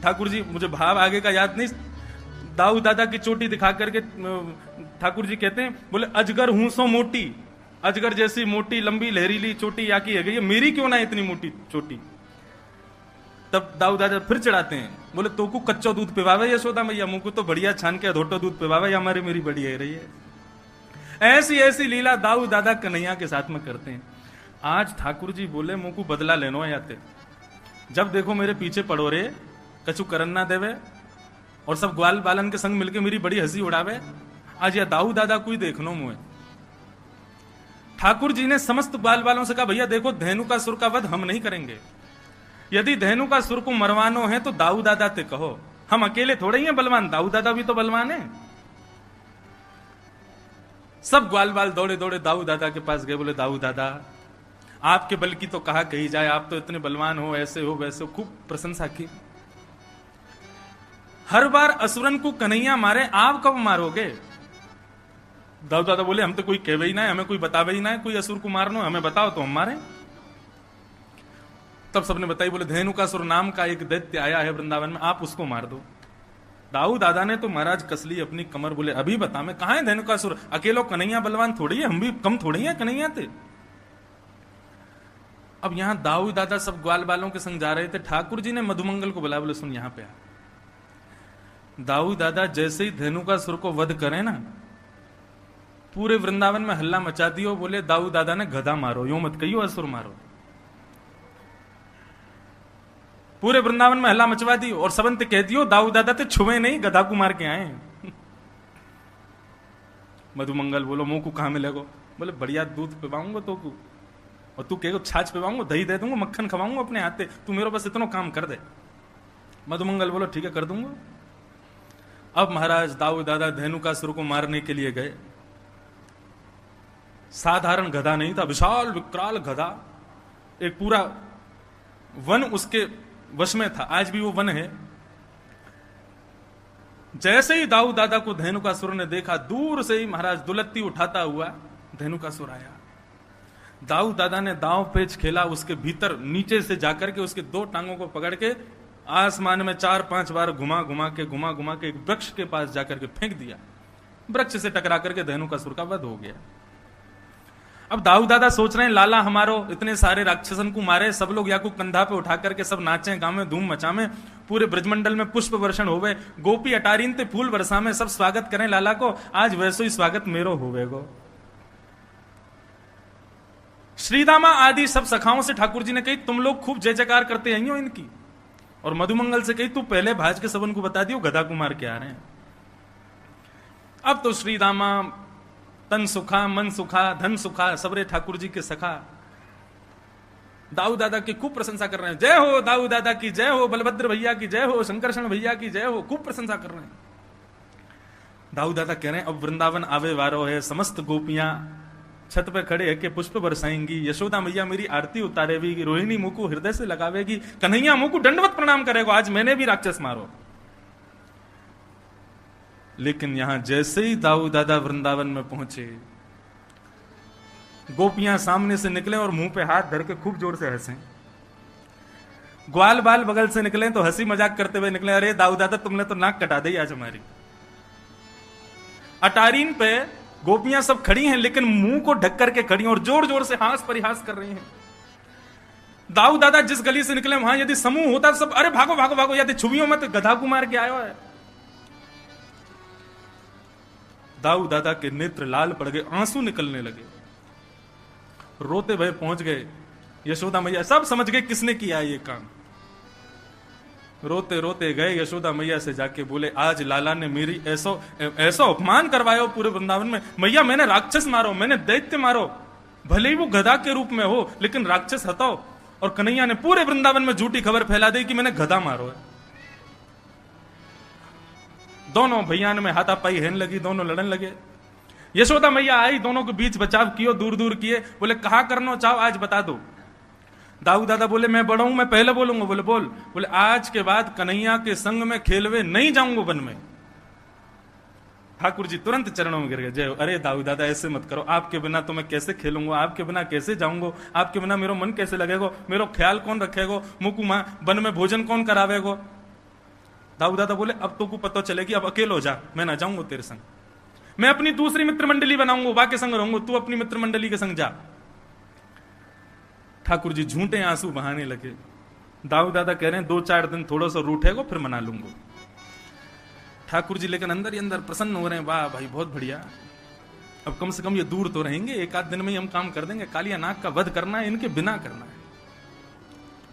ठाकुर जी, मुझे भाव आगे का याद नहीं, दाऊ दादा की चोटी दिखा करके ठाकुर जी कहते हैं, बोले अजगर हूं सो मोटी, अजगर जैसी मोटी लंबी लहरीली चोटी या की है गई, मेरी क्यों ना इतनी मोटी चोटी। तब दाऊ दादा फिर चढ़ाते हैं, बोले तो को कच्चो दूध पिवावे यशोदा मैया, मुंह को तो बढ़िया छान के धोटो दूध पिवावे, या हमारी मेरी बढ़िया रही है। ऐसी ऐसी लीला दाऊ दादा कन्हैया के साथ में करते हैं। आज ठाकुर जी बोले मुंह को बदला लेनो आते, जब देखो मेरे पीछे पड़ो रे, कछु करन ना देवे, और सब ग्वाल बालन के संग मिलके मेरी बड़ी हंसी उड़ावे। आज या दाऊ दादा कोई देखनो मुझे। ठाकुर जी ने समस्त ग्वाल बालों से कहा, भैया देखो धेनु का सुर का वध हम नहीं करेंगे, यदि धेनु का सुर को मरवानो है तो दाऊ दादा ते कहो, हम अकेले थोड़े ही हैं बलवान, दाऊ दादा भी तो बलवान है। सब ग्वाल बाल दौड़े दौड़े दाऊ दादा के पास गए, बोले दाऊ दादा आपके बल की तो कहा कही जाए, आप तो इतने बलवान हो, ऐसे हो वैसे हो, खूब प्रशंसा की। हर बार असुरन को कन्हैया मारे, आप कब मारोगे? दाऊ दादा बोले हम तो कोई कहवे ही ना है, हमें कोई बतावे ही ना है कोई असुर को मारनो, हमें बताओ तो हम मारे। तब सबने बताई, बोले धेनुकासुर नाम का एक दैत्य आया है वृंदावन में, आप उसको मार दो। दाऊ दादा ने तो महाराज कसली अपनी कमर, बोले अभी बता, मैं कहां है धेनुकासुर, अकेलो कन्हैया बलवान थोड़ी है, हम भी कम थोड़ी है कन्हैया थे। अब यहां दाऊ दादा सब ग्वाल बालों के संग जा रहे थे, ठाकुर जी ने मधुमंगल को बुलाया, बोले सुन यहां पे आ। दाऊ दादा जैसे ही धेनुकासुर को वध करें ना, पूरे वृंदावन में हल्ला मचा दियो, बोले दाऊ दादा ने गधा मारो, यूं मत कहियो असुर मारो। पूरे वृंदावन में हल्ला मचवा दी, और सबंत कह दियो दाऊ दादा ते छुए नहीं, गधा को मार के आए। मधुमंगल बोलो मुंह को कहां मिलेगो, बोले बढ़िया दूध पिवाऊंगा तो को, और तू कहेगो छाछ पिवाऊंगा, दही दे दूंगा, मक्खन खवाऊंगा अपने हाथे, तू मेरे बस इतना काम कर दे। मधुमंगल बोलो ठीक है कर दूंगा। अब महाराज दाऊ दादा धेनुकासुर को मारने के लिए गए। साधारण गधा नहीं था, विशाल विकराल गधा, एक पूरा वन उसके वश में था, आज भी वो वन है। जैसे ही दाऊ दादा को धेनुकासुर ने देखा, दूर से ही महाराज दुलत्ती उठाता हुआ धेनुकासुर आया। दाऊ दादा ने दांव पेच खेला, उसके भीतर नीचे से जाकर के उसके दो टांगों को पकड़ के आसमान में 4-5 बार घुमा घुमा के एक वृक्ष के पास जाकर के फेंक दिया। वृक्ष से टकरा करके धेनुकासुर का वध हो गया। अब दाऊ दादा सोच रहे हैं लाला हमारो इतने सारे राक्षसन को मारे, सब लोग या को कंधा पे उठा करके सब नाचे गावे धूम मचावे, पूरे ब्रजमंडल में पुष्प वर्षण होवे, गोपी अटारीन ते फूल बरसा में सब स्वागत करें लाला को, आज वैसो ही स्वागत मेरो होवेगो। श्रीदामा आदि सब सखाओं से ठाकुर जी ने कही तुम लोग खूब जय जयकार करते हैं इनकी, और मधुमंगल से कही तू पहले भाज के सबन को बता दियो गधा कुमार के आ रहे हैं। अब तो श्रीदामा तन सुखा मन सुखा धन सुखा, सबरे ठाकुर जी के सखा दाऊ दादा की खूब प्रशंसा कर रहे हैं, जय हो दाऊ दादा की जय हो, बलभद्र भैया की जय हो, शंकरषण भैया की जय हो, खूब प्रशंसा कर रहे हैं। दाऊ दादा कह रहे हैं अब वृंदावन आवे वारो है, समस्त गोपियां छत पे खड़े है के पुष्प बरसाएंगी, यशोदा मैया मेरी आरती उतारेगी, रोहिणी मुंह को हृदय से लगावेगी, कन्हैया मुंह को दंडवत प्रणाम करेगा, आज मैंने भी राक्षस मारो। लेकिन यहां जैसे ही दाऊ दादा वृंदावन में पहुंचे, गोपियां सामने से निकले और मुंह पे हाथ धर के खूब जोर से हंसे। ग्वाल बाल बगल से निकले तो हंसी मजाक करते हुए निकले, अरे दाऊ दादा तुमने तो नाक कटा दी आज हमारी। अटारीन पे गोपियां सब खड़ी हैं, लेकिन मुंह को ढक करके खड़ी हैं और जोर जोर से हास परिहास कर रही हैं। दाऊ दादा जिस गली से निकले वहां यदि समूह होता सब अरे भागो भागो भागो, यदि छुवियों में तो गधा को मार के आयो है। दाऊ दादा के नेत्र लाल पड़ गए, आंसू निकलने लगे, रोते भय पहुंच गए यशोदा मैया, सब समझ गए किसने किया ये काम। रोते रोते गए यशोदा मैया से जाके बोले आज लाला ने मेरी ऐसा अपमान करवाया पूरे वृंदावन में, मैया मैंने राक्षस मारो, मैंने दैत्य मारो, भले ही वो गधा के रूप में हो लेकिन राक्षस हटाओ। और कन्हैया ने पूरे वृंदावन में झूठी खबर फैला दी कि मैंने गधा मारो है। दोनों भैयान में हाथापाई हेन लगी, दोनों लड़न लगे। यशोदा मैया आई, दोनों के बीच बचाव कियो, दूर दूर किए, बोले कहा करना चाहो आज बता दो। दाऊ दादा बोले मैं बड़ा हूं, मैं पहले बोलूंगा। बोले बोल। बोले आज के बाद कन्हैया के संग में खेलवे नहीं जाऊंगा वन में। ठाकुर जी तुरंत चरणों में गिर गए, जय। अरे दाऊ दादा ऐसे मत करो, आपके बिना तो मैं कैसे खेलूंगा, आपके बिना कैसे जाऊंगा, आपके बिना मेरा मन कैसे लगेगा, मेरा ख्याल कौन रखेगा, मुकुमा वन में भोजन कौन करावेगो। दाऊ दादा बोले अब तो को पता चलेगी, अब अकेलो जा, मैं ना जाऊंगा तेरे संग, मैं अपनी दूसरी मित्र मंडली बनाऊंगा, बाकी संग रहूंगा, तू अपनी मित्र मंडली के संग जा। ठाकुर जी झूठे आंसू बहाने लगे। दाऊ दादा कह रहे हैं 2-4 दिन थोड़ा सा रूठेगा फिर मना लूंगा। ठाकुर जी लेकिन अंदर ही अंदर प्रसन्न हो रहे हैं, वाह भाई बहुत बढ़िया, अब कम से कम ये दूर तो रहेंगे, 1 आध दिन में ही हम काम कर देंगे, कालिया नाग का वध करना है, इनके बिना करना है।